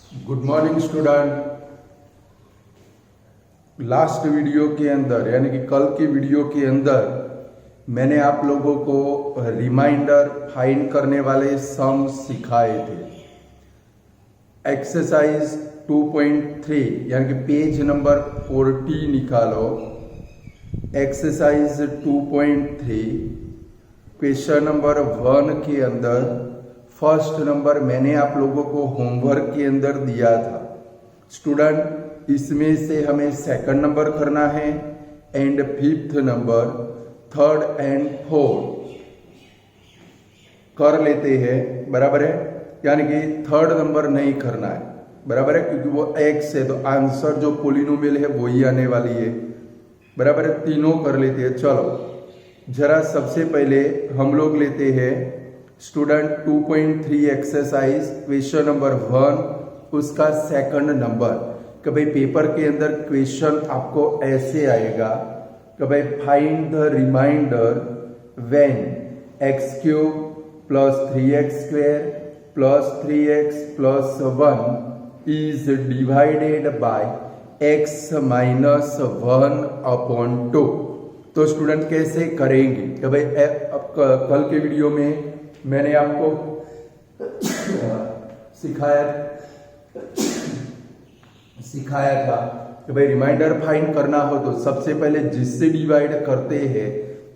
Good morning student. Last video के अंदर यानी कि कल की वीडियो के अंदर मैंने आप लोगों को रिमाइंडर फाइंड करने वाले सम सिखाए थे। एक्सरसाइज 2.3 यानी कि पेज नंबर 40 निकालो। एक्सरसाइज 2.3 क्वेश्चन नंबर 1 के अंदर फर्स्ट नंबर मैंने आप लोगों को होमवर्क के अंदर दिया था। स्टूडेंट इसमें से हमें सेकंड नंबर करना है and fifth number, third and fourth कर लेते हैं, बराबर है। यानी कि थर्ड नंबर नहीं करना है, बराबर है, क्योंकि वो एक्स है तो आंसर जो पोलिनोमियल है वही आने वाली है, बराबर है। तीनों कर लेते हैं। चलो जरा सबसे पहले हम लोग लेते हैं स्टूडेंट 2.3 एक्सरसाइज क्वेश्चन नंबर 1 उसका सेकंड नंबर। कि भाई पेपर के अंदर क्वेश्चन आपको ऐसे आएगा कि भाई find the remainder when x cube plus 3x square plus 3x plus 1 is divided by x minus 1/2। तो स्टूडेंट कैसे करेंगे कि भाई कल के वीडियो में मैंने आपको सिखाया था कि भाई रिमाइंडर फाइंड करना हो तो सबसे पहले जिससे डिवाइड करते हैं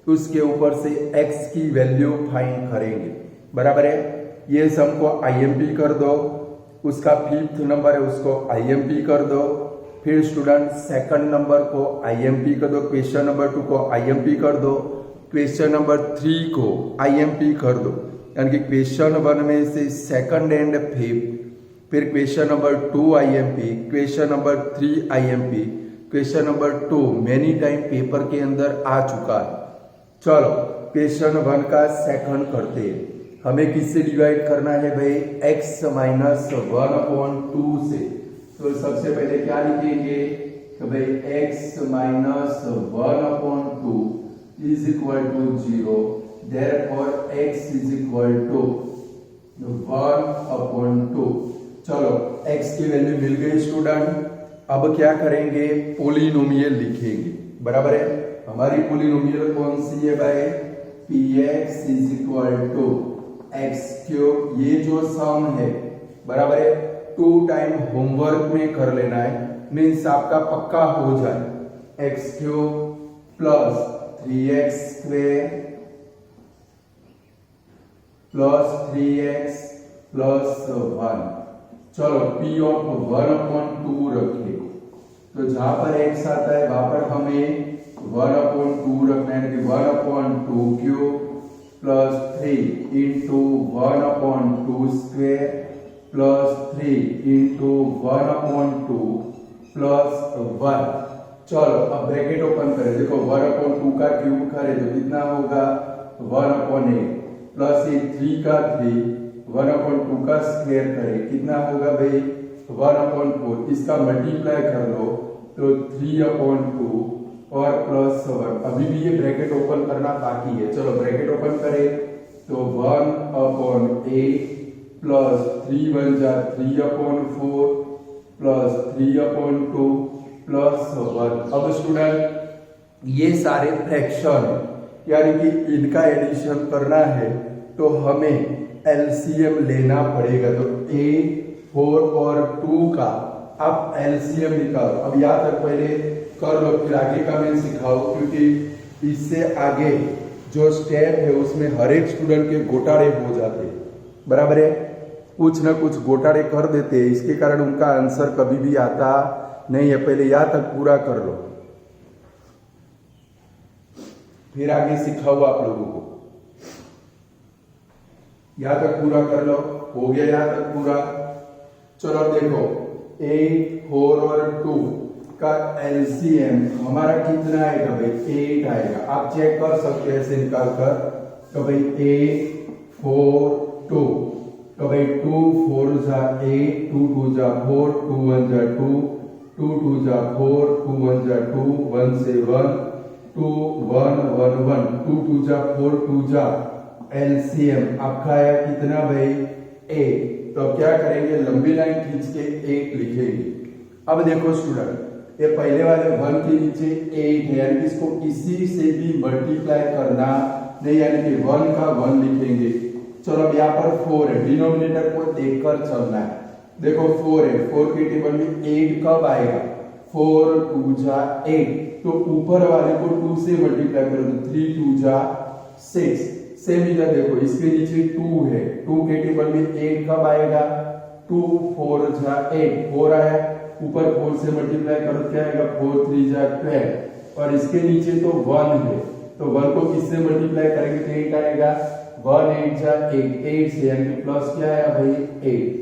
उसके ऊपर से x की वैल्यू फाइंड करेंगे, बराबर है। ये सम को IMP कर दो, उसका फिफ्थ नंबर है उसको IMP कर दो, फिर स्टूडेंट सेकंड नंबर को IMP कर दो, क्वेश्चन नंबर 2 को IMP कर दो, क्वेश्चन नंबर 3 को IMP कर दो। यानी कि क्वेश्चन 1 में से सेकंड एंड फिफ्थ, फिर question number 2 IMP, question number 3 IMP, question number 2 many time paper के अंदर आ चुका है। चलो क्वेश्चन 1 का सेकंड करते हैं। हमें किससे डिवाइड करना है भाई? x माइनस 1/2 से। तो सबसे पहले क्या लिखेंगे कि भाई x minus 1/2 is equal to 0। Therefore x is equal to 1/2। चलो x की वैल्यू मिल गई स्टूडेंट। अब क्या करेंगे? पोलिनोमियल लिखेंगे, बराबर है। हमारी पोलिनोमियल कौन सी है भाई? px is equal to x cube. ये जो सम है, बराबर है, 2 टाइम होमवर्क में कर लेना है, मीन्स आपका पक्का हो जाए। x cube plus 3x square plus 3x plus 1। चलो p ऑफ 1/2 रखिए। तो जहां पर x आता है वहां पर हमें 1/2 रखना है, 1/2 cube plus 3 into 1/2 square plus 3 into 1/2 plus 1। चलो अब ब्रैकेट ओपन करें। देखो 1/2 का क्यूब करें तो कितना होगा? 1/8 प्लस ये 3 का 3, 1/2 का स्क्वायर करें कितना होगा भाई? 1/4। इसका मल्टीप्लाई कर लो तो 3/2 और प्लस 1। अभी भी ये ब्रैकेट ओपन करना बाकी है। चलो ब्रैकेट ओपन करें तो 1/8 प्लस 3 बन जा 3/4 प्लस 3/2 प्लस 1। अब स्टूडेंट ये सारे फ्रैक्शन है, यानी कि इनका एडिशन करना है तो हमें LCM लेना पड़ेगा। तो a 4 और 2 का आप LCM निकालो। अब याद तक पहले कर लो, फिर आगे का मैं सिखाओ, क्योंकि इससे आगे जो स्टेप है उसमें हर एक स्टूडेंट के घोटाले हो जाते हैं, बराबर है। कुछ ना कुछ घोटाले कर देते हैं, इसके कारण उनका आंसर कभी भी आता नहीं है। पहले यहाँ तक पूरा कर लो, फिर आगे सिखाओ आप लोगों को। यहां तक पूरा कर लो, हो गया यहां तक पूरा। चलो देखो 8, 4 और 2 का LCM हमारा कितना आएगा भाई? 8 आएगा। आप चेक कर सकते हैं ऐसे निकाल कर तो भाई 8, 4, 2। तो भाई 2 4 जा 8, 2 2 जा 4, 2 1 जा 2, 2 2 जा 4, 2 1 जा 2, 1 से 1, 2 1 1 1, 2 2 जा 4, 2 जा। LCM आपका आया कितना भाई? 8। तो अब क्या करेंगे, लंबी लाइन खींच के 8 लिखेंगे। अब देखो स्टूडेंट, ये पहले वाले 1 के नीचे 8 है, यानी कि इसको इसी से भी मल्टीप्लाई करना नहीं, यानी कि 1 का 1 लिखेंगे। चलो अब यहाँ पर 4 है, डिनोमिनेटर को देखकर चलना है। देखो 4 है, 4 के टेबल में 8 कब आएगा, 4 2 जा 8, तो ऊपर वाले को 2 से मल्टीप्लाई करो तो 3 2 जा 6। सेम इधर देखो, इसके नीचे 2 है, 2 के टेबल में 8 कब आएगा, 2 4 जा 8, 4 आया, ऊपर 4 से मल्टीप्लाई करो क्या आएगा, 4 3 जा 12, और इसके नीचे तो 1 है, तो 1 को किससे मल्टीप्लाई करेंगे तो 8 आएगा, 1 8 जा 8, 8 से, यानी कि प्लस क्या आया भाई 8।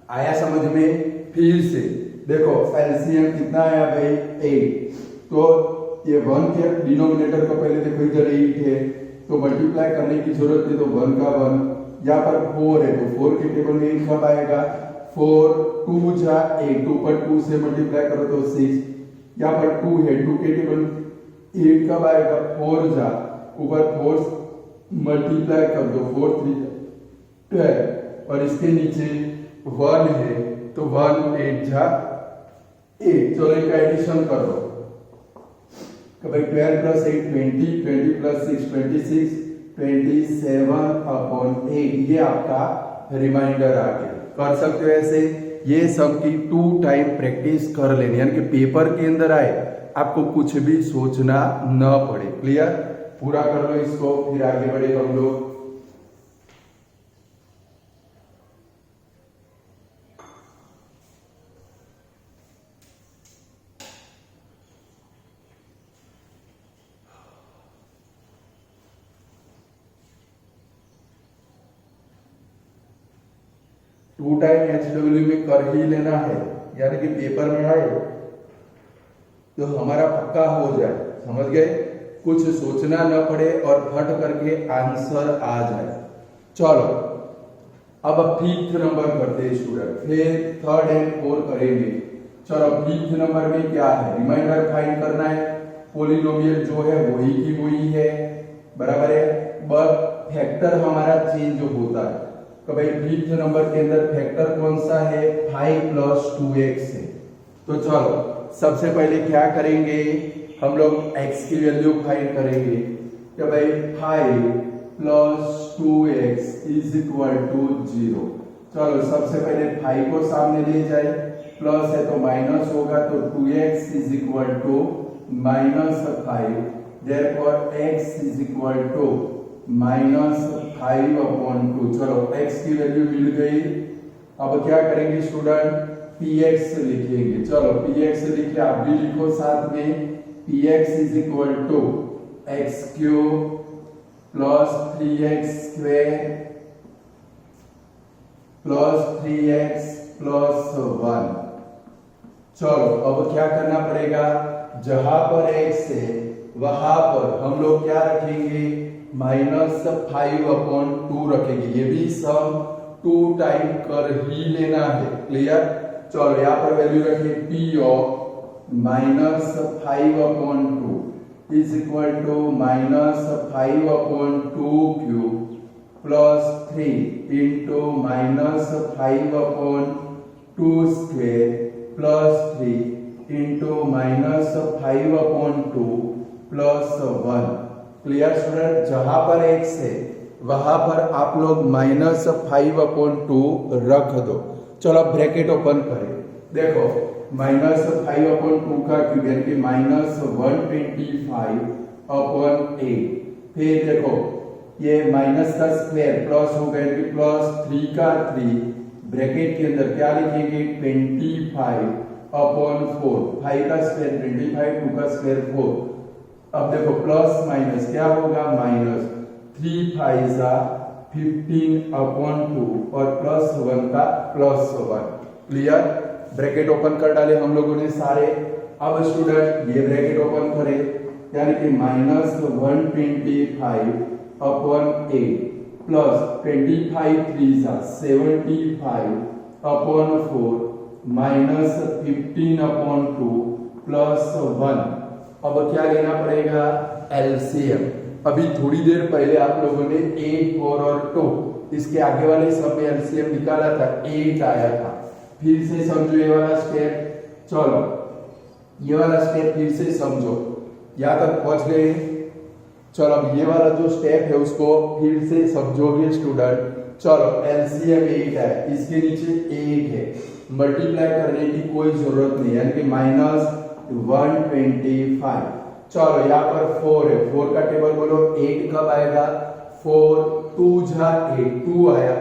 आया समझ में? फिर से देखो एलसीएम कितना आया भाई 8, तो ये 1 के डिनोमिनेटर को पहले देखो इधर 8 है, तो मल्टीप्लाई करने की जरूरत है, तो 1 का 1, यहाँ पर 4 है, तो 4 के टेबल में 8 कब आएगा, 4 2 जा 8, ऊपर 2 से मल्टीप्लाई करो तो 6, यहाँ पर 2 है, 2 के टेबल 8 कब आएगा, 4 जा, ऊपर 4 मल्टीप्लाई कर दो, 4 3 12, और इसके नीचे 1 है, तो 1 8 जा 8। चलो एक एडिशन कर दो, तो भाई 12 प्लस 8 20, 20 प्लस 6 26, 27/8, ये आपका रिमाइंडर आ गया। कर सकते हो ऐसे, ये सब की 2 टाइम प्रैक्टिस कर लेनी, यानी कि पेपर के अंदर आए आपको कुछ भी सोचना न पड़े। क्लियर? पूरा कर लो इसको, फिर आगे बढ़े हम लोग। टू टाइम HW में कर ही लेना है, यानी कि पेपर में आए तो हमारा पक्का हो जाए। समझ गए? कुछ सोचना न पड़े और फट करके आंसर आ जाए। चलो अब 5th नंबर करते हैं स्टूडेंट, फिर 3rd एंड 4th करेंगे। चलो 5th नंबर में क्या है, रिमाइंडर फाइंड करना है। पोलिनोमियल जो है वही की वही है, बराबर है, बट फैक्टर हमारा चेंज होता है। तो भाई 5th नंबर के अंदर फैक्टर कौन सा है, 5 + 2x है। तो चलो सबसे पहले क्या करेंगे, हम लोग x की वैल्यू फाइंड करेंगे। तो भाई 5 + 2x = 0। चलो सबसे पहले 5 को सामने ले जाए, प्लस है तो माइनस होगा, तो 2x = -5, therefore x = -5/2। चलो x की वैल्यू मिल गई। अब क्या करेंगे स्टूडेंट, px लिखेंगे। चलो px लिखे, आप भी लिखो साथ में, px = x³ + 3x² + 3x + 1। चलो अब क्या करना पड़ेगा, जहां पर x है वहां पर हम लोग क्या रखेंगे, -5/2 रखेंगे। ये भी सम 2 टाइम कर ही लेना है। क्लियर? चलो यहाँ पर वैल्यू रखिए, p of -5/2 is equal to -5/2³ plus 3 into -5/2² plus 3 into -5/2 plus 1। Clear student? जहां पर x है वहां पर आप लोग -5/2 रख दो। चलो ब्रैकेट ओपन करें, देखो -5/2 का क्यूब यानी कि -125/8। फिर देखो ये माइनस का स्क्वायर प्लस हो गया, प्लस 3 का 3, ब्रैकेट के अंदर क्या लिखेंगे, 25/4, 5 का स्क्वायर 25, 2 का स्क्वायर 4। अब देखो प्लस माइनस क्या होगा, -3 5 15/2 और +1 का +1। क्लियर? ब्रैकेट ओपन कर डाले हम लोगों ने सारे। अब स्टूडेंट ये ब्रैकेट ओपन करें, यानी कि -125/8 प्लस 25 3 75/4 -15/2 +1। अब क्या लेना पड़ेगा, एलसीएम। अभी थोड़ी देर पहले आप लोगों ने 8, 4 और 2 इसके आगे वाले सब में एलसीएम निकाला था, 8 आया था। फिर से समझो ये वाला स्टेप, चलो ये वाला स्टेप फिर से समझो, यहाँ तक पहुंच गए। चलो अब ये वाला जो स्टेप है उसको फिर से समझोगे स्टूडेंट। चलो एलसीएम 8 है, इसके नीचे 1 है, मल्टीप्लाई करने की कोई जरूरत नहीं, यानी कि -125। चलो यहाँ पर 4 है, 4 का टेबल बोलो, 8 कब आएगा, 4 2 जा 8, 2 आया,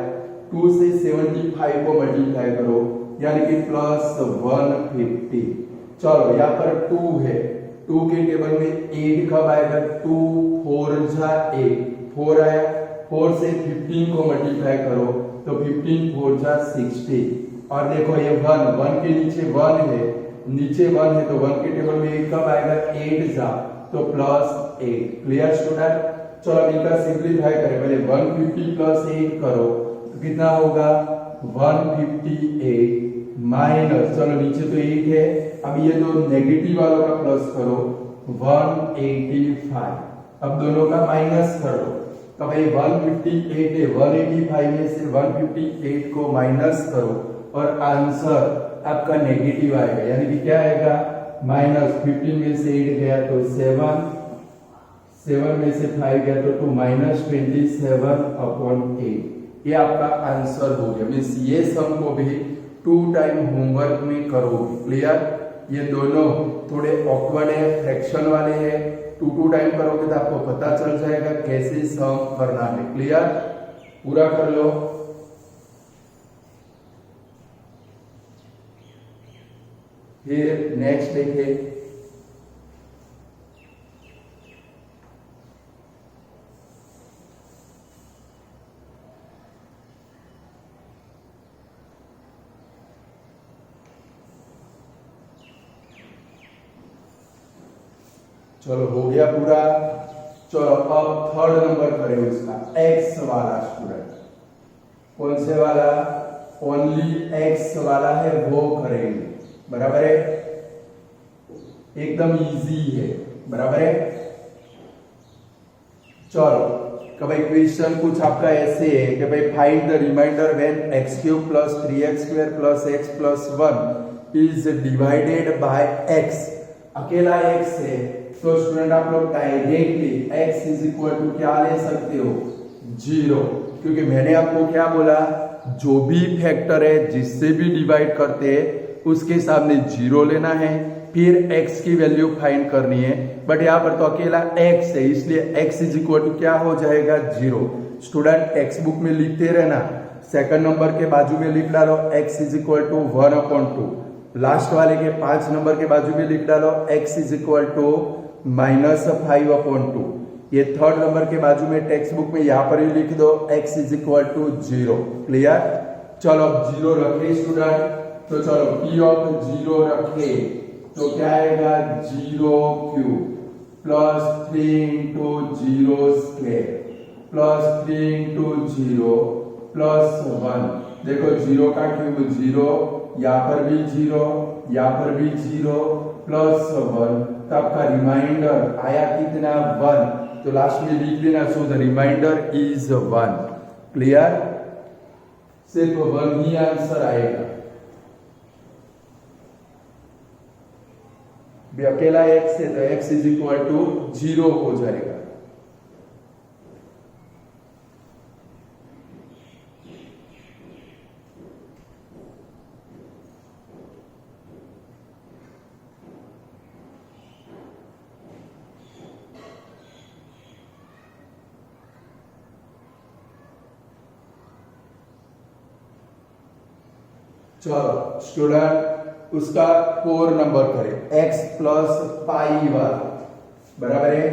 2 से 75 को मल्टीप्लाई करो, यानी कि +150। चलो यहाँ पर 2 है, 2 के टेबल में 8 कब आएगा, 2 4 जा 8, 4 आया, 4 से 15 को मल्टीप्लाई करो तो 15 4 जा 60। और देखो ये 1 के नीचे 1 है, नीचे 1 है तो 1 के टेबल में 8 कब आएगा, 8 जा तो +8। Clear student. चलो इनका सिंपलीफाई करें, पहले 150 + 8 करो तो कितना होगा, 158 माइनस, चलो नीचे तो 8 है, अब ये दो नेगेटिव वालों का प्लस करो, 185। अब दोनों का माइनस करो, तो भाई 158 है, 185 में से 158 को माइनस करो और आंसर आपका नेगेटिव आएगा, यानी कि क्या आएगा, -15 में से 8 गया तो 7, 7 में से 5 गया तो 2, -27/8। ये आपका आंसर हो गया। मीन्स ये सम को भी 2 टाइम होमवर्क में करोगे। क्लियर। ये दोनों थोड़े ऑकवर्ड है, फ्रैक्शन वाले हैं, 2 टाइम करोगे तो आपको पता चल जाएगा कैसे सम करना है। क्लियर, पूरा कर लो। फिर नेक्स्ट देखें, चलो हो गया पूरा। चलो अब थर्ड नंबर करें उसका, एक्स वाला स्टूडेंट। कौन से वाला, ओनली एक्स वाला है वो करेंगे। बराबर है, एकदम इजी है। बराबर है। चलो कि भाई क्वेश्चन कुछ आपका ऐसे है कि भाई find the remainder when x³ + 3x² + x + 1 is divided by x। अकेला x है तो स्टूडेंट आप लोग डायरेक्टली x = क्या ले सकते हो, 0, क्योंकि मैंने आपको क्या बोला, जो भी फैक्टर है जिससे भी डिवाइड करते हैं उसके सामने 0 लेना है, फिर x की वैल्यू फाइंड करनी है। बट यहाँ पर तो अकेला x है, इसलिए x = क्या हो जाएगा, 0। स्टूडेंट टेक्स्ट बुक में लिखते रहना, सेकंड नंबर के बाजू में लिख डालो x = 1/2, लास्ट वाले के 5 नंबर के बाजू में लिख डालो x = -5/2। ये थर्ड नंबर के बाजू में टेक्स्ट बुक में यहाँ पर ही लिख दो x = 0। क्लियर। चलो 0 रखे स्टूडेंट, तो चलो P(0) रखे तो क्या आएगा, 0³ + 3 × 0² + 3 × 0 + 1। देखो 0 का क्यूब 0, यहाँ पर भी 0, यहाँ पर भी 0 + 1, तो आपका रिमाइंडर आया कितना, 1। तो लास्ट में लिख देना, so the remainder is 1। Clear, सिर्फ 1 ही आंसर आएगा। भी अकेला x है तो x = 0 हो जाएगा। चलो स्टूडेंट उसका 4 नंबर करें, x + पाई वाला। बराबर है,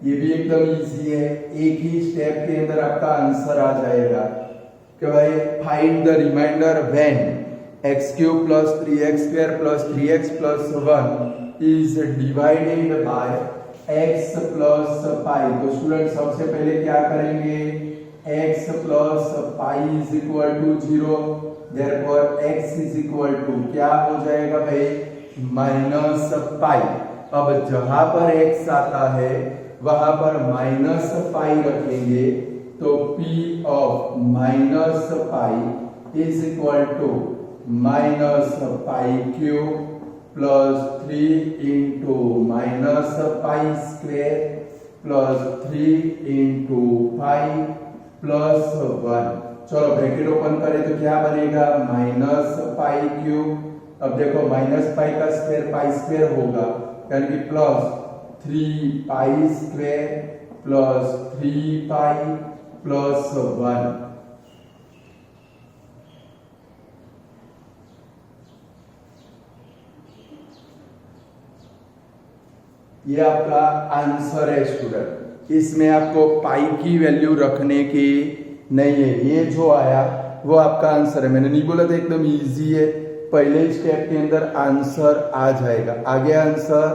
ये भी एकदम इजी है, एक ही स्टेप के अंदर आपका आंसर आ जाएगा कि भाई find the remainder when x³ + 3x² + 3x + 1 is divided by x + pi. तो स्टूडेंट सबसे पहले क्या करेंगे, x + पाई = 0, therefore x = क्या हो जाएगा भाई, -पाई। अब जहां पर x आता है वहां पर माइनस पाई रखेंगे तो p of minus pi is equal to minus pi cube plus 3 into minus pi square plus 3 into pi plus 1। चलो ब्रैकेट ओपन करें तो क्या बनेगा, माइनस पाई क्यूब। अब देखो माइनस पाई का स्क्वायर पाई स्क्वायर होगा, यानी कि प्लस 3 पाई स्क्वायर प्लस 3 पाई प्लस 1। ये आपका आंसर है स्टूडेंट। इसमें आपको पाई की वैल्यू रखने की नहीं है, ये जो आया वो आपका आंसर है। मैंने नहीं बोला था एकदम इजी है, पहले स्टेप के अंदर आंसर आ जाएगा। आगे आंसर,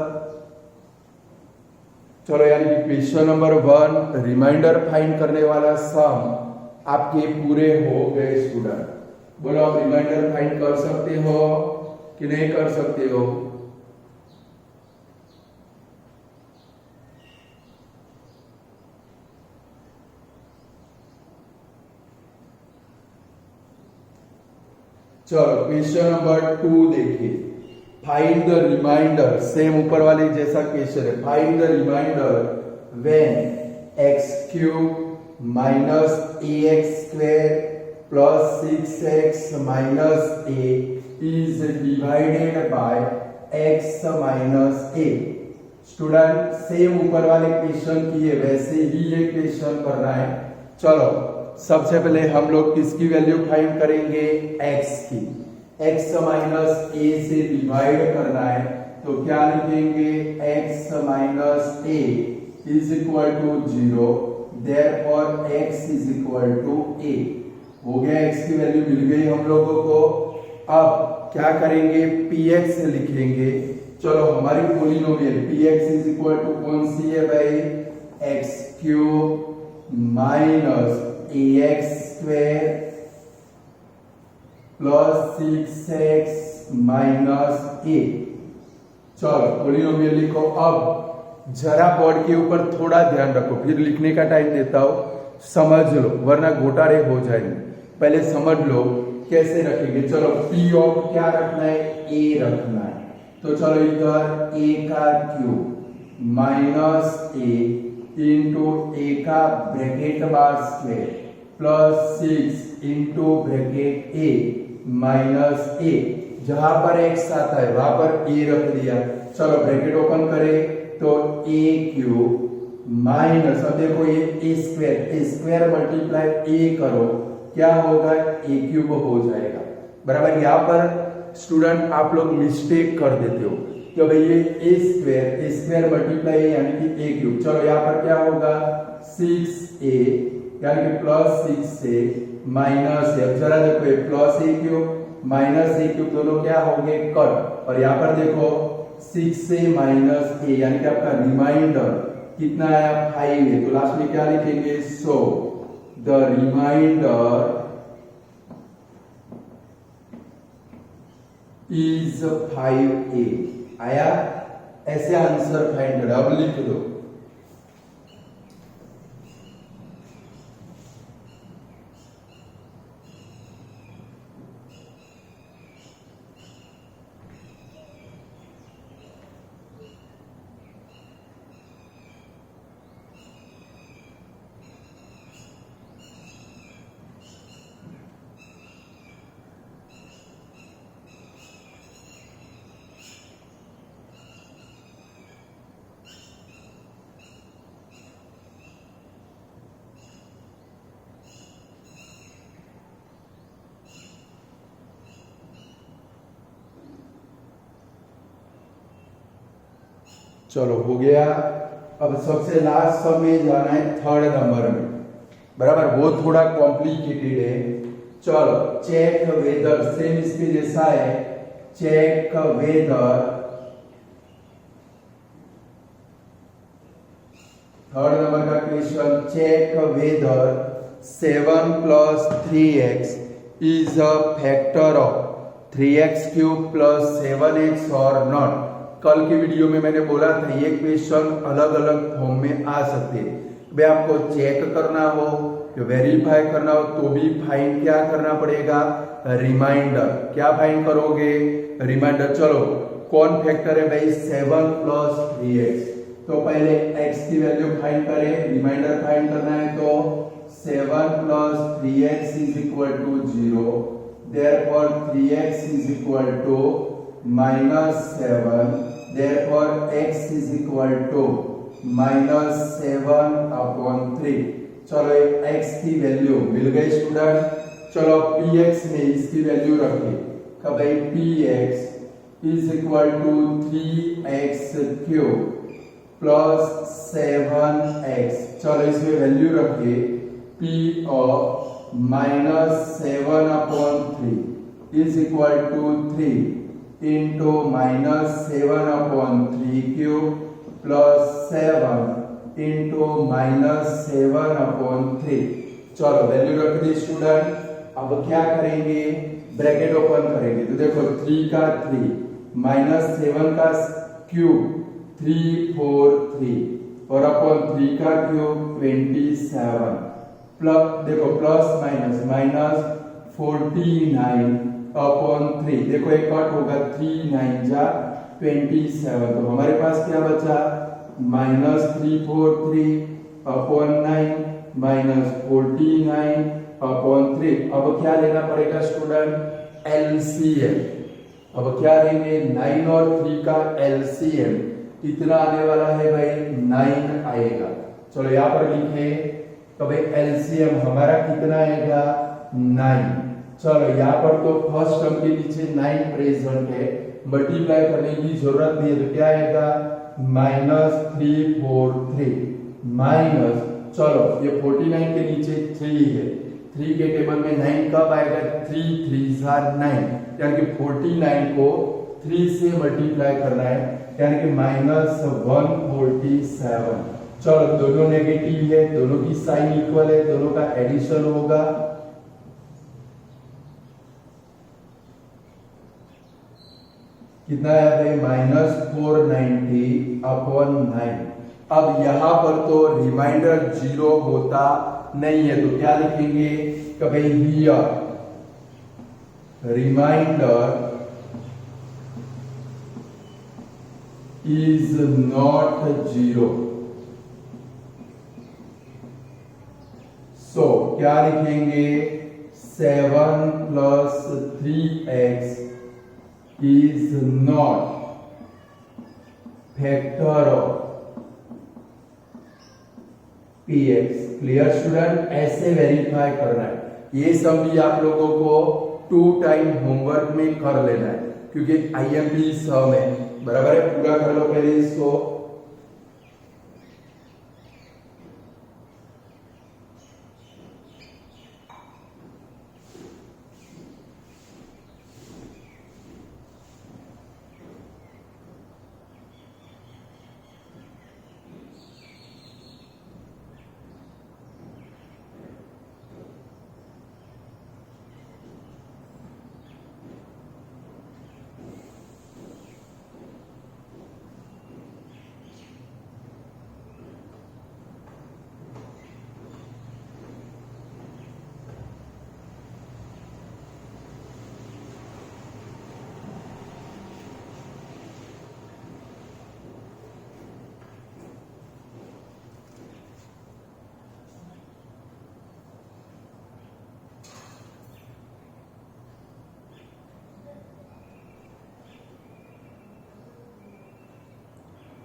चलो यानी कि क्वेश्चन नंबर 1 रिमाइंडर फाइंड करने वाला सम आपके पूरे हो गए स्टूडेंट। बोलो आप रिमाइंडर फाइंड कर सकते हो कि नहीं कर सकते हो? चलो क्वेश्चन नंबर 2 देखिए, फाइंड द रिमाइंडर। सेम ऊपर वाले जैसा क्वेश्चन है, find the remainder when x cube minus a x square plus 6x minus a is divided by x minus a. Student same ऊपर वाले क्वेश्चन की है वैसे ही ये क्वेश्चन करना है। चलो सबसे पहले हम लोग किसकी वैल्यू फाइंड करेंगे, x की। x माइनस ए से डिवाइड करना है तो क्या लिखेंगे, x minus a is equal to 0, therefore x is equal to a। हो गया, x की वैल्यू मिल गई हम लोगों को। अब क्या करेंगे, px लिखेंगे। चलो हमारी polynomial px is equal to कौन सी है भाई, x cube minus ax square plus 6x minus A. चलो पोलिनोमियल लिखो। अब जरा बोर्ड के ऊपर थोड़ा ध्यान रखो, फिर लिखने का टाइम देता हूं, समझ लो वरना घोटाले हो जाएंगे। पहले समझ लो कैसे रखेंगे। चलो p ऑफ क्या रखना है, a रखना है। तो चलो इधर a का क्यूब माइनस a इंटू ए का bracket bar square plus 6 into bracket ए माइनस ए। जहां पर x आता है वहां पर a रख दिया। चलो ब्रैकेट ओपन करें तो a क्यूब माइनस, अब देखो ये a स्क्वायर मल्टीप्लाई a करो, क्या होगा, a क्यूब हो जाएगा। बराबर। यहाँ पर स्टूडेंट आप लोग मिस्टेक कर देते हो कि भाई ये a स्क्वायर मल्टीप्लाई यानी कि a क्यूब। चलो यहाँ पर क्या होगा, 6a यानी कि प्लस 6 से माइनस है। अब जरा देखो ये plus a cube minus a cube दोनों क्या होंगे, कट। और यहाँ पर देखो 6 से माइनस a यानी कि आपका रिमाइंडर कितना आया, 5 है। तो लास्ट में क्या लिखेंगे, सो द रिमाइंडर इज 5a। आया, ऐसे आंसर फाइंड करो। अब लिख दो। चलो हो गया। अब सबसे लास्ट सब में जाना है थर्ड नंबर में। बराबर, वो थोड़ा कॉम्प्लिकेटेड है। चलो चेक वेदर, सेम इसके जैसा है, चेक वेदर। थर्ड नंबर का question, check whether 7 plus 3x is a factor of 3x cube plus 7x और नॉट। कल की वीडियो में मैंने बोला था ये क्वेश्चन अलग अलग फॉर्म में आ सकते हैं। भाई आपको चेक करना हो, वेरीफाई करना हो तो भी फाइंड क्या करना पड़ेगा, रिमाइंडर। क्या फाइंड करोगे, रिमाइंडर। चलो कौन फैक्टर है भाई, 7 + 3x। तो पहले x की वैल्यू फाइंड करें, रिमाइंडर फाइंड करना है तो 7 + 3x = 0। therefore 3x = -7। therefore x = -7/3। चलो x की वैल्यू मिल गई स्टूडेंट। चलो px में इसकी वैल्यू रखिए कि भाई px = 3x³ + 7x। चलो इसमें वैल्यू रखिए p of -7/3 = 3 into -7/3³ + 7 into -7/3। चलो वैल्यू रख दी स्टूडेंट। अब क्या करेंगे, ब्रैकेट ओपन करेंगे तो देखो 3 का 3 -7 का क्यूब 3 4 3 और अपॉन 3 का क्यूब 27 प्लस देखो प्लस माइनस -49/3। देखो एक कट होगा 3 9 जा 27। तो हमारे पास क्या बचा, -343/9 -49/3। अब क्या लेना पड़ेगा स्टूडेंट, एलसीएम। अब क्या लेंगे, 9 और 3 का एलसीएम कितना आने वाला है भाई, 9 आएगा। चलो यहां पर लिखे तो भाई एलसीएम हमारा कितना आएगा, 9। चलो यहाँ पर तो फर्स्ट टर्म के नीचे 9 प्रेजेंट है, मल्टीप्लाई करने की जरूरत नहीं है। तो क्या आएगा, -343 माइनस, चलो ये 49 के नीचे 3 है, 3 के टेबल में 9 कब आएगा, 3 3 9, यानी कि 49 को 3 से मल्टीप्लाई करना है, यानी कि -147। चलो दोनों नेगेटिव है, दोनों की साइन इक्वल है, दोनों का एडिशन होगा। कितना है भाई, -490/9। अब यहां पर तो रिमाइंडर 0 होता नहीं है, तो क्या लिखेंगे कि भाई here reminder is not 0। So क्या लिखेंगे, 7 + 3x is not factor of px। Clear student, ऐसे वेरीफाई करना है। ये सब भी आप लोगों को 2 टाइम होमवर्क में कर लेना है, क्योंकि आईएमपी सम है, बराबर है। पूरा कर लो पहले इसको।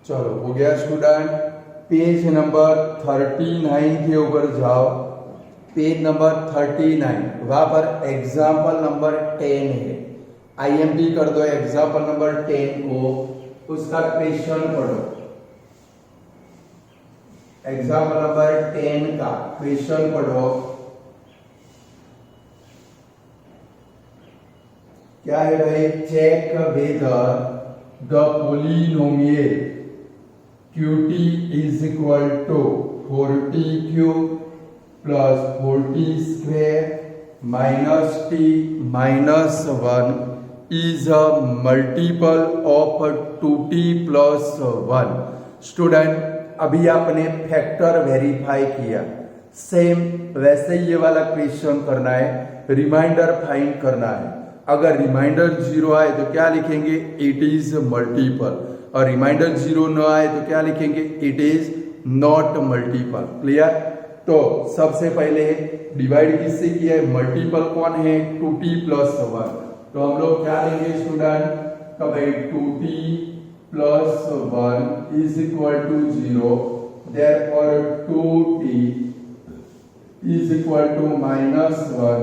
चलो हो गया स्टूडेंट। पेज नंबर 39 के ऊपर जाओ। पेज नंबर 39, वहां पर एग्जाम्पल नंबर 10 है। आईएमपी कर दो एग्जाम्पल नंबर 10 को, उसका क्वेश्चन पढ़ो। एग्जाम्पल नंबर 10 का क्वेश्चन पढ़ो। क्या है भाई, check whether the polynomial qt is equal to 40³ plus 40² minus t minus 1 is a multiple of 2t plus 1। Student अभी आपने फैक्टर वेरीफाई किया, सेम वैसे ये वाला क्वेश्चन करना है, रिमाइंडर फाइंड करना है। अगर रिमाइंडर 0 आए तो क्या लिखेंगे, इट इज मल्टीपल, और रिमाइंडर 0 न आए तो क्या लिखेंगे, it is not multiple. Clear. तो सबसे पहले डिवाइड किससे किया है, मल्टीपल कौन है, 2t प्लस 1। तो हम लोग क्या लेंगे स्टूडेंट, तो भाई 2t plus 1 is equal to 0, therefore 2t is equal to -1,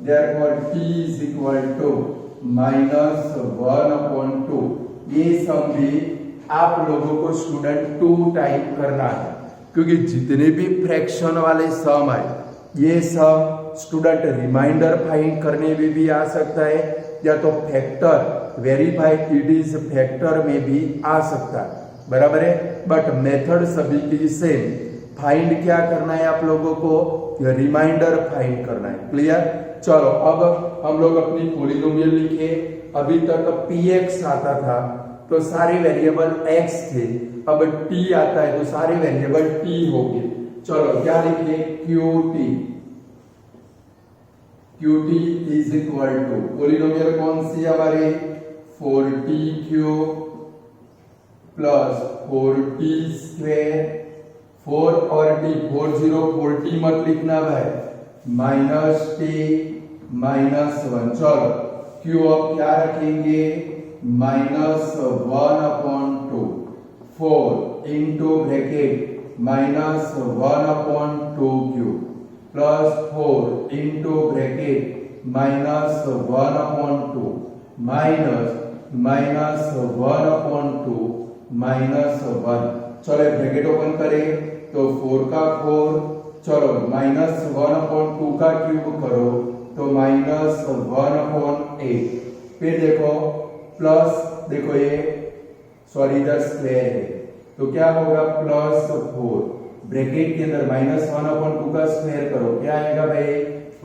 therefore t is equal to -1/2। ये सम भी आप लोगों को स्टूडेंट 2 टाइप करना है, क्योंकि जितने भी फ्रैक्शन वाले सम आए ये सम स्टूडेंट रिमाइंडर फाइंड करने में भी आ सकता है, या तो factor verify it is factor में भी आ सकता है, बराबर है। बट मेथड सभी की सेम, फाइंड क्या करना है आप लोगों को, रिमाइंडर फाइंड करना है। क्लियर। चलो अब हम लोग अपनी पॉलिनोमियल लिखे। अभी तक px आता था तो सारे वेरिएबल x थे, अब t आता है तो सारे वेरिएबल t हो गए। चलो क्या लिखे, qt is equal to, polynomial कौन सी हमारे, 4t³ प्लस 4t स्क्वायर, 4 और t, 40 मत लिखना भाई, -t-1। चलो q अब क्या रखेंगे, -1/2, 4 into bracket -1/2³ plus 4 into bracket -1/2 -1/2 चलो ब्रैकेट ओपन करें तो 4 का 4, चलो -1/2 का क्यूब करो तो -1/8, फिर देखो प्लस, देखो ये सॉरी इधर स्क्वायर है तो क्या होगा, +4 ब्रैकेट के अंदर -1/2 का स्क्वायर करो, क्या आएगा भाई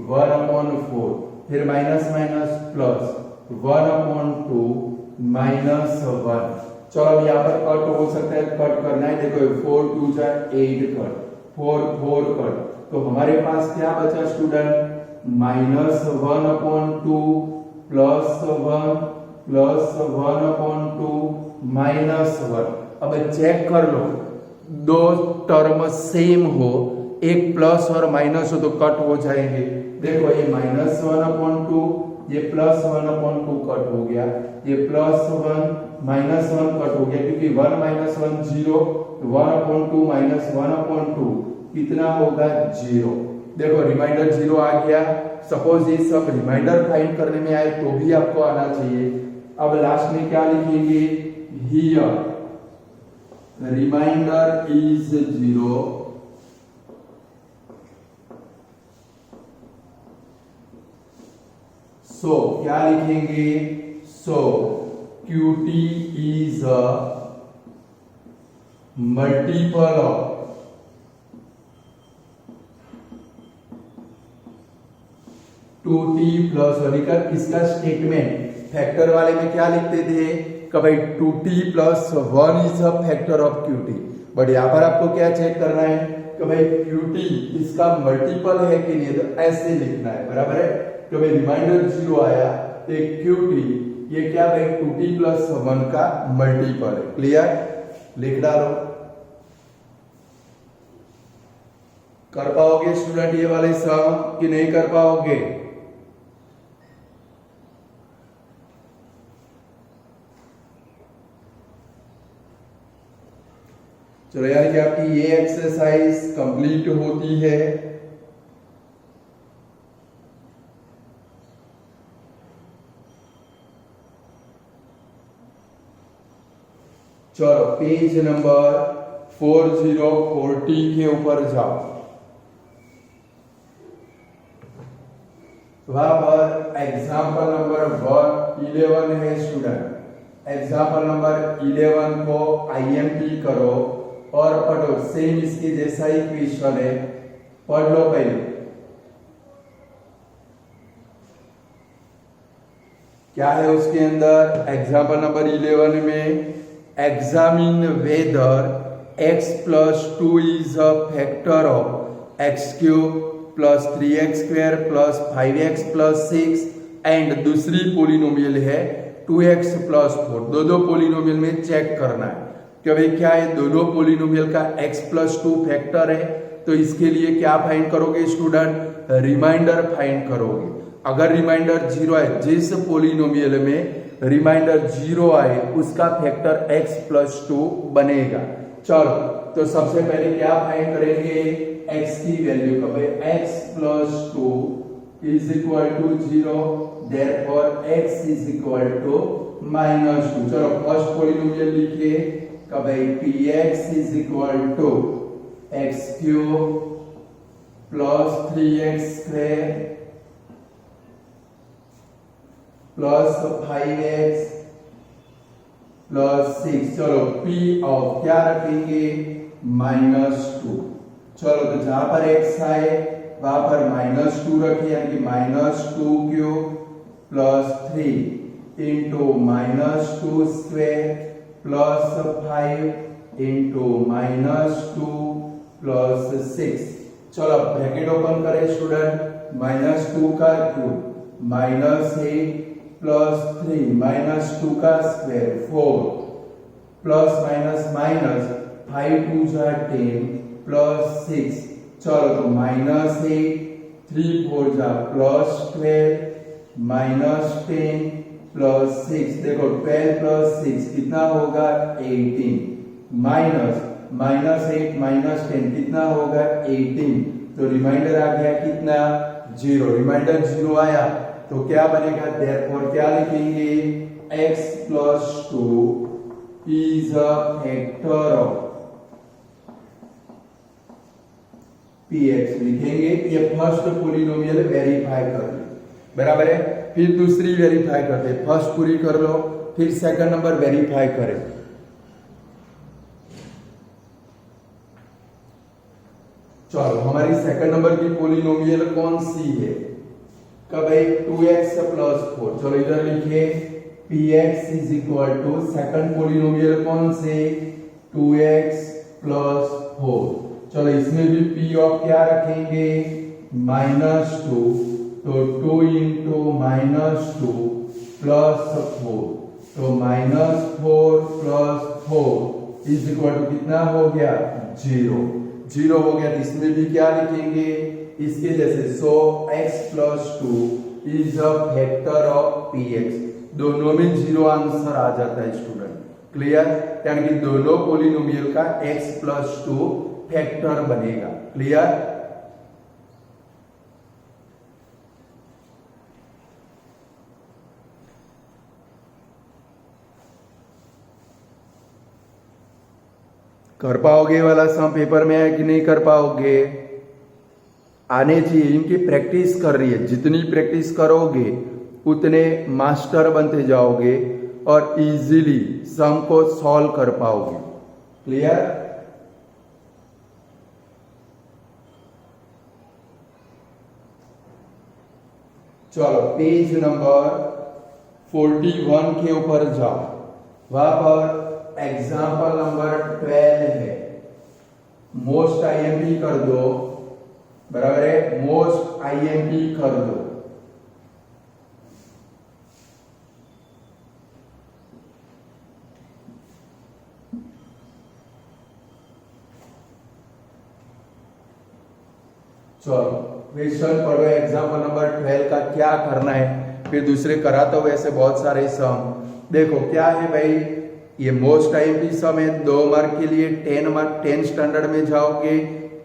1/4, फिर माइनस माइनस प्लस 1/2 -1। चलो अब यहाँ पर कट हो सकता है, कट करना है, देखो 4 2 जा 8 कट, 4 कट, तो हमारे पास क्या बचा स्टूडेंट, -1/2 +1 +1/2 -1। अब चेक कर लो, दो टर्म सेम हो, एक प्लस और माइनस हो तो कट हो जाएंगे। देखो ये -1/2, ये +1/2 कट हो गया, ये +1 -1 कट हो गया, क्योंकि 1 - 1 0, 1/2 -1/2 कितना होगा 0। देखो रिमाइंडर 0 आ गया। सपोज ये सब रिमाइंडर फाइंड करने में आए तो भी आपको आना चाहिए। अब लास्ट में क्या लिखेंगे, हियर रिमाइंडर इज 0, सो क्या लिखेंगे, so qt is a multiple of two t plus one. इसका स्टेटमेंट फैक्टर वाले में क्या लिखते थे कि भाई 2t + 1 is a factor of qt, but यहाँ पर आपको क्या चेक करना है कि भाई qt इसका मल्टीपल है कि नहीं, तो ऐसे लिखना है, बराबर है। तो भाई रिमाइंडर 0 आया तो qt ये क्या भाई 2t + 1 का मल्टीपल है। क्लियर, लिख डालो। कर पाओगे स्टूडेंट ये वाले सम कि नहीं कर पाओगे? चलो यार कि आपकी ये एक्सरसाइज कंप्लीट होती है। चलो पेज नंबर 4040 के ऊपर जाओ। वहां पर एग्जाम्पल नंबर 11 है स्टूडेंट। एग्जाम्पल नंबर 11 को IMP करो और पढ़ो। सेम इसके जैसा ही क्वेश्चन है, पढ़ लो पहले। क्या है उसके अंदर? एग्जाम्पल नंबर 11 में examine weather x plus 2 is a factor of x cube plus 3x square plus 5x plus 6 and दूसरी पोलिनोमियल है 2x plus 4। दो पोलिनोमियल में चेक करना है कि भाई क्या है, दोनों पोलिनोमियल का x plus 2 फैक्टर है, तो इसके लिए क्या फाइंड करोगे स्टूडेंट? रिमाइंडर फाइंड करोगे। अगर रिमाइंडर 0 आए, जिस पोलिनोमियल में रिमाइंडर 0 आए उसका फैक्टर x plus 2 बनेगा। चलो तो सबसे पहले क्या फाइंड करेंगे? x की वैल्यू का, भाई x plus 2 is equal to 0, therefore x is equal to -2। चलो फर्स्ट पोलिनोमियल लिखिए का भाई px is equal to x cube plus 3x square plus 5x plus 6। चलो p ऑफ क्या रखेंगे? -2। चलो तो जहां पर x आए वहां पर -2 रखिए, यानी कि -2 cube plus 3 into -2 square plus 5 into -2 plus 6। चलो ब्रैकेट ओपन करें स्टूडेंट, -2 का क्यूब -8 प्लस 3 -2 का स्क्वायर 4 प्लस माइनस 5 2 जा 10 प्लस 6। चलो तो -8 3 4 जा प्लस 12 -10 प्लस 6। देखो 12 प्लस 6 कितना होगा? 18 -8 -10 कितना होगा? 18। तो रिमाइंडर आ गया कितना? 0। रिमाइंडर 0 आया तो क्या बनेगा? देयरफॉर क्या लिखेंगे? x plus 2 is a factor of px लिखेंगे। ये फर्स्ट पोलिनोमियल वेरीफाई कर लो, बराबर है। फिर दूसरी वेरीफाई करते, फर्स्ट पूरी कर लो, फिर सेकंड नंबर वेरीफाई करें। चलो हमारी सेकंड नंबर की पोलिनोमियल कौन सी है? का भाई 2x plus 4। चलो इधर लिखिए px is equal to second polynomial कौन से? 2x plus 4। चलो इसमें भी p ऑफ क्या रखेंगे? -2। तो 2 इंटू -2 प्लस 4, तो -4 प्लस 4 इज इक्वल टू कितना हो गया? 0 हो गया। इसमें भी क्या लिखेंगे? इसके जैसे सो x plus 2 is a factor of px। दोनों में 0 आंसर आ जाता है स्टूडेंट, क्लियर? यानी कि दोनों पोलिनोमियल का x plus 2 फैक्टर बनेगा, क्लियर? कर पाओगे वाला सम पेपर में है कि नहीं कर पाओगे? आने चाहिए, इनकी प्रैक्टिस कर रही है। जितनी प्रैक्टिस करोगे उतने मास्टर बनते जाओगे और इजीली सम को सॉल्व कर पाओगे, क्लियर? चलो पेज नंबर 41 के ऊपर जाओ, वहां पर एग्जाम्पल नंबर 12 है। मोस्ट आईएमपी कर दो, बराबर है, मोस्ट आईएमपी कर दो। चलो क्वेश्चन पढ़ो, एग्जाम्पल नंबर 12 का क्या करना है, फिर दूसरे कराता हूं वैसे बहुत सारे सम। देखो क्या है भाई, ये मोस्ट आईएमपी सम है। 2 मार्क के लिए 10 स्टैंडर्ड में जाओगे,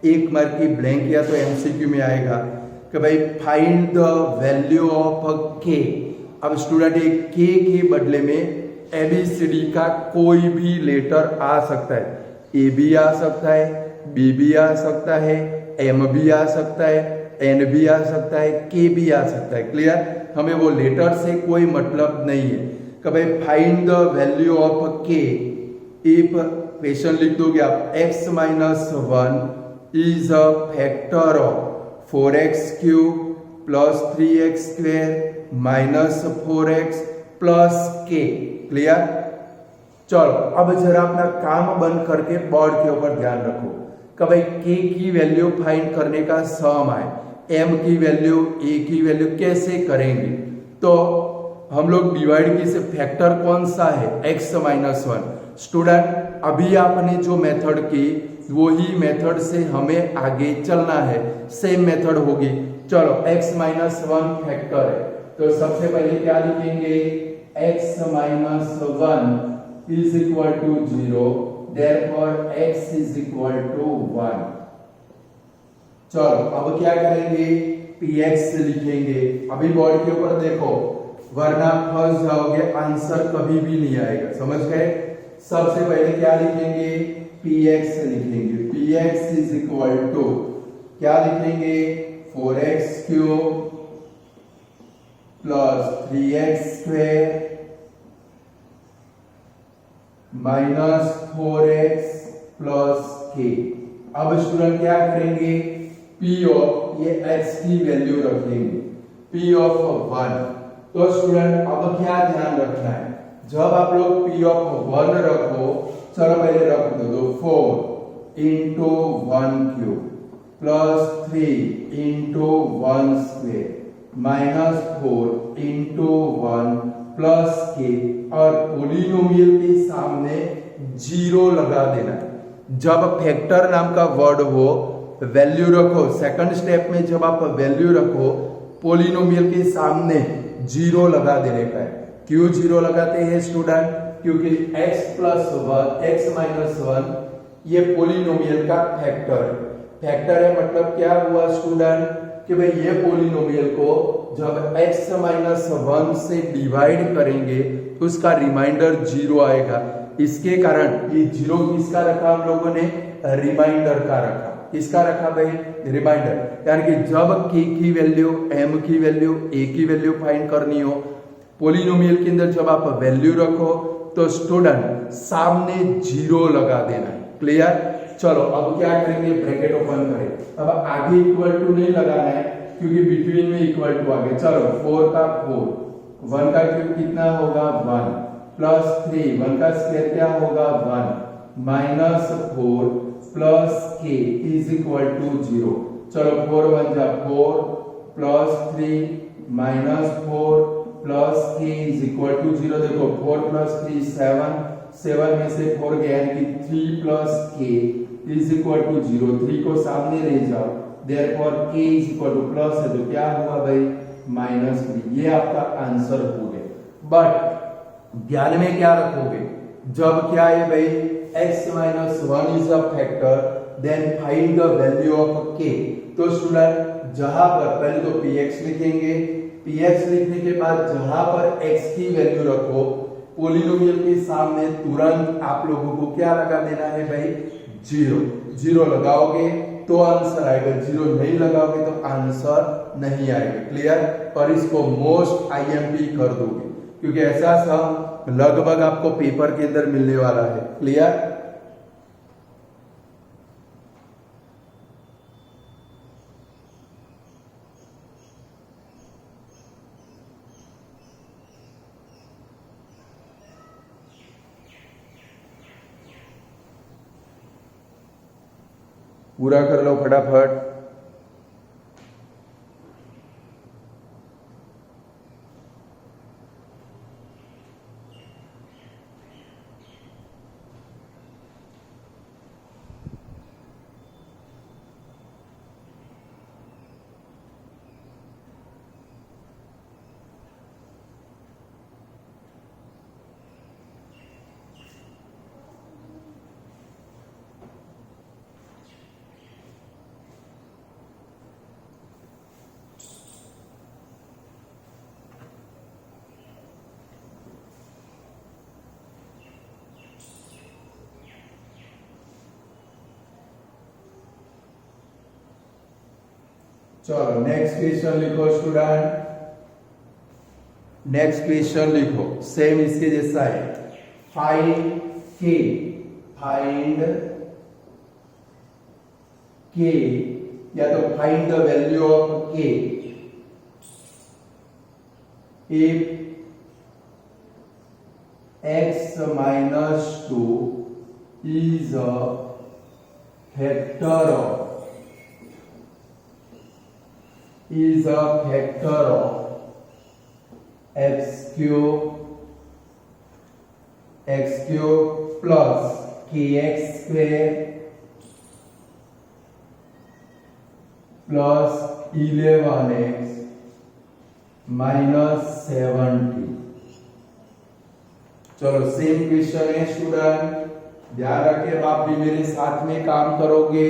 1 मार्क की ब्लैंक या तो एमसीक्यू में आएगा कि भाई फाइंड द वैल्यू ऑफ के। अब स्टूडेंट ये के बदले में एबीसीडी का कोई भी लेटर आ सकता है। ए भी आ सकता है, बी भी आ सकता है, एम भी आ सकता है, एन भी आ सकता है, के भी आ सकता है, क्लियर? हमें वो लेटर से कोई मतलब नहीं है कि भाई फाइंड द वैल्यू ऑफ के। इफ क्वेश्चन लिख दोगे आप x minus 1 is a factor of 4x cube plus 3x square minus 4x plus के। क्लियर? चलो अब जरा अपना काम बंद करके बोर्ड के ऊपर ध्यान रखो कि भाई के की वैल्यू फाइंड करने का सम आए, एम की वैल्यू, ए की वैल्यू कैसे करेंगे। तो हम लोग डिवाइड की से फैक्टर कौन सा है, x माइनस 1। स्टूडेंट अभी आपने जो मेथड की वही मेथड से हमें आगे चलना है, सेम मेथड होगी। चलो x माइनस 1 फैक्टर है तो सबसे पहले क्या लिखेंगे, x minus 1 is equal to 0, therefore x is equal to 1। चलो अब क्या करेंगे, px लिखेंगे। अभी बोर्ड के ऊपर देखो वरना फंस जाओगे, आंसर कभी भी नहीं आएगा, समझ गए। सबसे पहले क्या लिखेंगे, px लिखेंगे। px इज इक्वल टू क्या लिखेंगे, 4x cube plus 3x square minus 4x plus k। अब स्टूडेंट क्या करेंगे, p ऑफ ये x की वैल्यू रखेंगे, p ऑफ 1। तो स्टूडेंट अब क्या ध्यान रखना है, जब आप लोग p ऑफ 1 रखो, चलो पहले रख दो 4 into 1 cube plus 3 into 1 square minus 4 into 1 plus के, और पोलिनोमियल के सामने 0 लगा देना है। जब फैक्टर नाम का वर्ड हो वैल्यू रखो, सेकंड स्टेप में जब आप वैल्यू रखो पोलिनोमियल के सामने 0 लगा देने का है। क्यों 0 लगाते हैं स्टूडेंट, क्योंकि x प्लस 1, x माइनस 1 ये पोलिनोमियल का फैक्टर है। फैक्टर है मतलब क्या हुआ स्टूडेंट, कि भाई ये पोलिनोमियल को जब x माइनस 1 से डिवाइड करेंगे तो उसका रिमाइंडर 0 आएगा। इसके कारण ये 0 किसका रखा हम लोगों ने, रिमाइंडर का रखा। किसका रखा भाई, रिमाइंडर। यानी कि जब k की वैल्यू, m की वैल्यू, a की वैल्यू फाइंड करनी हो पोलिनोमियल के अंदर, जब आप वैल्यू रखो तो स्टूडेंट सामने 0 लगा देना है। क्लियर? चलो अब क्या करेंगे, ब्रैकेट ओपन करें। अब आगे इक्वल टू नहीं लगाना है क्योंकि बिटवीन में इक्वल टू आगे। चलो 4 का 4, 1 का क्यूब कितना होगा 1, प्लस 3, 1 का स्क्वायर क्या होगा 1, माइनस 4 प्लस के इज इक्वल टू 0। चलो 4 1 जा 4 प्लस 3 माइनस 4 प्लस के इज इक्वल टू 0। देखो 4 प्लस 3 7, 7 में से 4 गया यानी कि 3 प्लस के इज इक्वल टू 0। 3 को सामने ले जाओ, therefore k is equal two plus है तो क्या हुआ भाई माइनस 3। ये आपका आंसर हो गया। बट ध्यान में क्या रखोगे, जब क्या है भाई x minus 1 is a factor then find the value of k। तो स्टूडेंट जहां पर पहले तो px लिखेंगे, px लिखने के बाद जहां पर x की वैल्यू रखो पोलिनोमियल के सामने तुरंत आप लोगों को क्या लगा देना है भाई 0। 0 लगाओगे तो आंसर आएगा, 0 नहीं लगाओगे तो आंसर नहीं आएगा। क्लियर? और इसको मोस्ट आईएमपी कर दोगे क्योंकि ऐसा सम लगभग आपको पेपर के अंदर मिलने वाला है। क्लियर? पूरा कर लो फटाफट। चलो नेक्स्ट क्वेश्चन लिखो स्टूडेंट। नेक्स्ट क्वेश्चन लिखो सेम इसके जैसा है। फाइंड के, फाइंड के या तो फाइंड द वैल्यू ऑफ के if x minus 2 is a factor of x cube plus kx square plus 11x minus 70। चलो सेम क्वेश्चन है स्टूडेंट, ध्यान रखिए आप भी मेरे साथ में काम करोगे।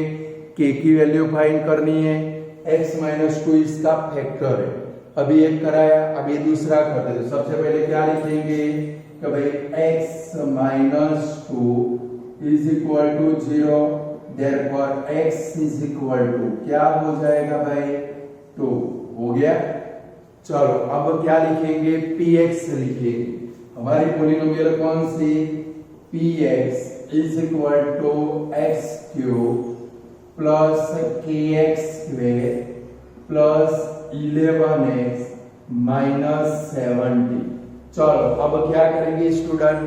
k की वैल्यू फाइंड करनी है, x माइनस 2 इसका फैक्टर है। अभी एक कराया, अब ये दूसरा कर देते। सबसे पहले क्या लिखेंगे कि भाई x minus 2 is equal to 0, therefore x is equal to क्या हो जाएगा भाई 2 हो गया। चलो अब क्या लिखेंगे, px लिखेंगे। हमारी पॉलिनोमियल कौन सी, px is equal to x cube plus kx square plus 11x minus 70। चलो अब क्या करेंगे स्टूडेंट,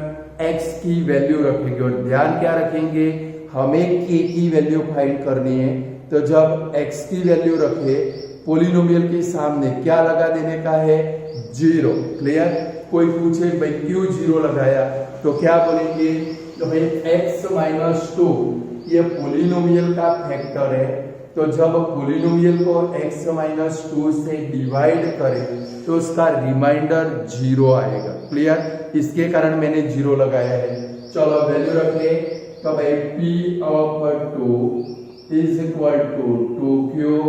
x की वैल्यू रखेंगे और ध्यान क्या रखेंगे, हमें k की वैल्यू फाइंड करनी है। तो जब x की वैल्यू रखे पॉलिनोमियल के सामने क्या लगा देने का है, 0। क्लियर। कोई पूछे भाई क्यों 0 लगाया, तो क्या बोलेंगे, तो भाई x माइनस 2 ये पॉलिनोमियल का फैक्टर है। तो जब पॉलिनोमियल को x माइनस 2 से डिवाइड करें तो उसका रिमाइंडर 0 आएगा। क्लियर, इसके कारण मैंने 0 लगाया है। चलो वैल्यू रखें, तो भाई p of 2 is equal to 2 cube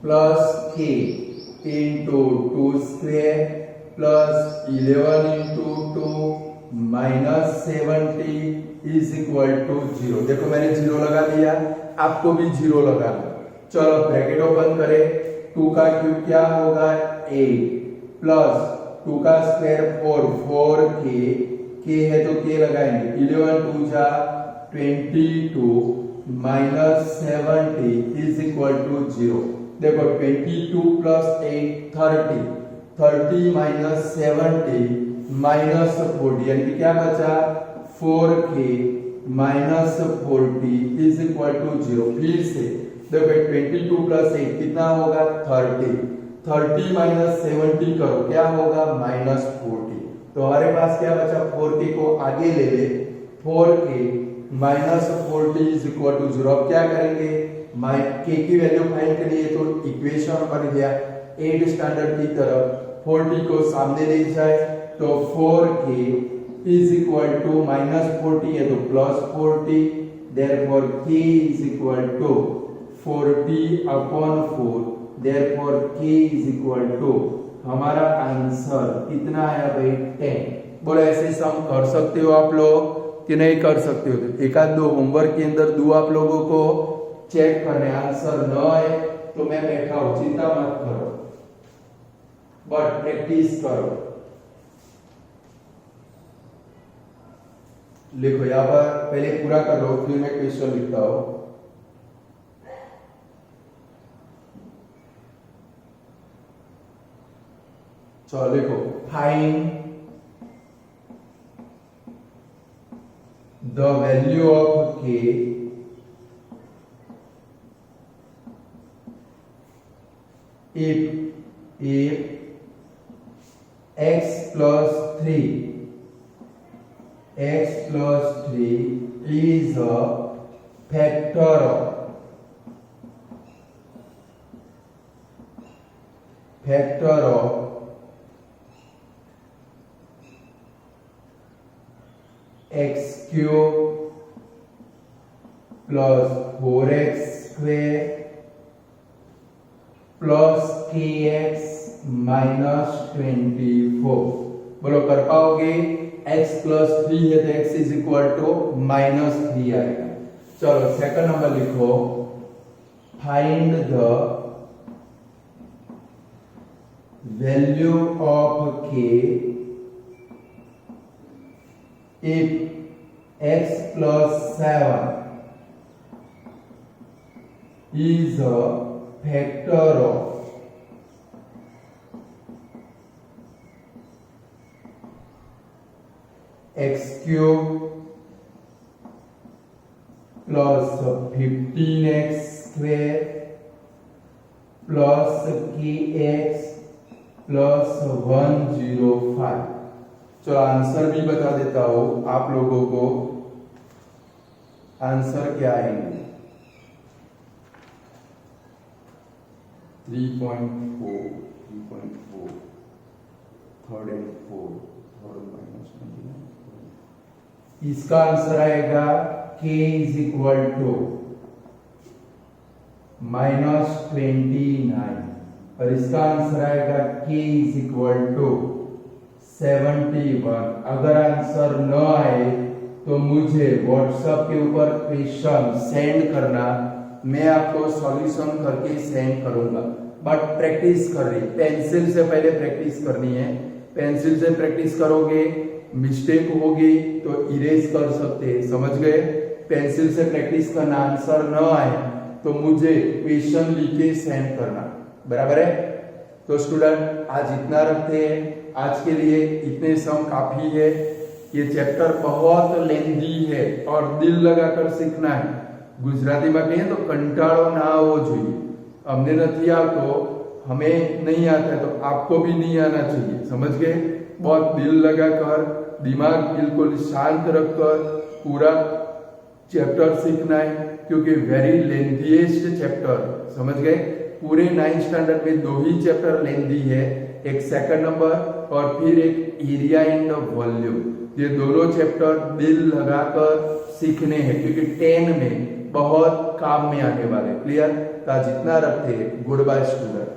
plus k into 2 square plus 11 into 2 minus 70 is equal to 0। देखो मैंने 0 लगा दिया, आपको भी 0 लगाना। चलो ब्रैकेट ओपन करें, 2 का क्यूब क्या होगा 8 प्लस 2 का स्क्वायर 4 k है तो k लगाएंगे, 11 2 जा 22 माइनस 70 इज इक्वल टू 0। देखो 22 प्लस 8 30 माइनस 70 माइनस 40 यानी कि क्या बचा 4k minus 40 is equal to 0। फिर से देखो 22 प्लस 8 कितना होगा 30 माइनस 70 करो क्या होगा माइनस 40। तो हमारे पास क्या बचा 4k को आगे ले ले, 4k minus 40 is equal to 0। अब क्या करेंगे, k की वैल्यू फाइंड करनी है तो इक्वेशन बन गया 8 स्टैंडर्ड की तरफ 40 को सामने ले जाए तो 4k is equal to minus 40 है तो plus 40, therefore k is equal to 40 upon 4, therefore k is equal to हमारा आंसर कितना आया भाई 10। बोलो ऐसे सम कर सकते हो आप लोग कि नहीं कर सकते हो, एक आध दो होमवर्क के अंदर दो आप लोगों को चेक करने, आंसर न आए तो मैं बैठा हूं, चिंता मत करो बट प्रैक्टिस करो। लिखो यहां पर पहले पूरा कर लो फिर मैं क्वेश्चन लिखता हूं। चलो लिखो, find the value of k if x plus 3 is a factor of x cube plus 4x square plus kx minus 24। बोलो कर पाओगे, x प्लस 3 है तो x is equal to minus 3 आएगा। चलो सेकंड नंबर लिखो, find the value of k if x plus 7 is a factor of x cube plus 15x square plus kx plus 105। चलो answer भी बता देता हूं आप लोगों को। आंसर क्या आएंगे 3.4 third and fourth third minus 29। इसका आंसर आएगा k इज इक्वल टू -29 और इसका आंसर आएगा k इज इक्वल टू 71। अगर आंसर न आए तो मुझे व्हाट्सएप के ऊपर क्वेश्चन सेंड करना, मैं आपको सॉल्यूशन करके सेंड करूंगा। बट प्रैक्टिस कर रही, पेंसिल से पहले प्रैक्टिस करनी है। पेंसिल से प्रैक्टिस करोगे, मिस्टेक होगी तो इरेज कर सकते हैं, समझ गए। पेंसिल से प्रैक्टिस करना, आंसर न आए तो मुझे क्वेश्चन लिख के सेंड करना, बराबर है। तो स्टूडेंट आज इतना रखते हैं, आज के लिए इतने सम काफी है। ये चैप्टर बहुत लेंदी है और दिल लगाकर सीखना है। गुजराती में कहें तो कंटाळो ना आवो જોઈએ। हमने नहीं आवतो, हमें नहीं आता है तो आपको भी नहीं आना चाहिए, समझ गए। बहुत दिल लगाकर, दिमाग बिल्कुल शांत रखकर पूरा चैप्टर सीखना है, क्योंकि वेरी लेंथीएस्ट चैप्टर, समझ गए। पूरे 9th स्टैंडर्ड में 2 ही चैप्टर लेंदी है, एक सेकंड नंबर और फिर एक एरिया एंड वॉल्यूम। ये दोनों चैप्टर दिल लगाकर सीखने हैं, क्योंकि 10 में बहुत काम में आने वाले। क्लियर? तो जितना रखते हैं। Goodbye student.